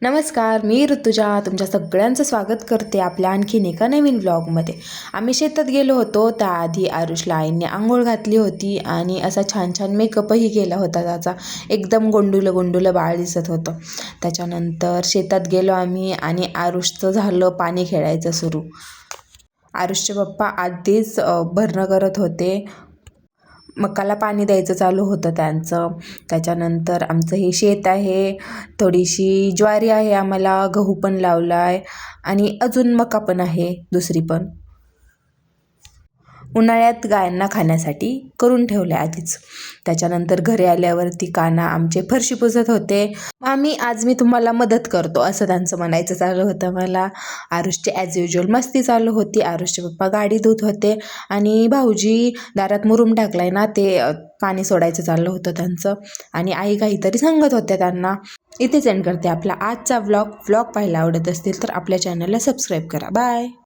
नमस्कार, मी ऋतुजा तुमच्या सगळ्यांचं स्वागत करते आपल्या आणखीन एका नवीन व्लॉगमध्ये. आम्ही शेतात गेलो होतो. त्याआधी आरुषला आईने आंघोळ घातली होती आणि असा छान छान मेकअपही केला होता. त्याचा एकदम गोंडुलं गोंडुलं बाळ दिसत होतं. त्याच्यानंतर शेतात गेलो आम्ही आणि आरुषचं झालं पाणी खेळायचं सुरू. आरुषचे पप्पा आधीच भरणं करत होते. मकाला पाणी द्यायचं चालू होतं त्यांचं. त्याच्यानंतर आमचं हे शेत आहे, थोडीशी ज्वारी आहे, आम्हाला गहू पण लावला आहे आणि अजून मका पण आहे दुसरी पण. उन्हाळ्यात गायांना खाण्यासाठी करून ठेवले आधीच. त्याच्यानंतर घरी आल्यावरती काना आमचे फरशी पुसत होते. आज मी तुम्हाला मदत करतो असं त्यांचं म्हणायचं चालू होतं मला. आरुषची ॲज युजल मस्ती चालू होती. आरुषचे पप्पा गाडी धुत होते आणि भाऊजी दारात मुरुम टाकलाय ना, ते पाणी सोडायचं चाललं होतं त्यांचं आणि आई काहीतरी सांगत होत्या त्यांना. इथेच एंड करते आपला आजचा व्लॉग. पाहायला आवडत असतील तर आपल्या चॅनलला सबस्क्राईब करा. बाय.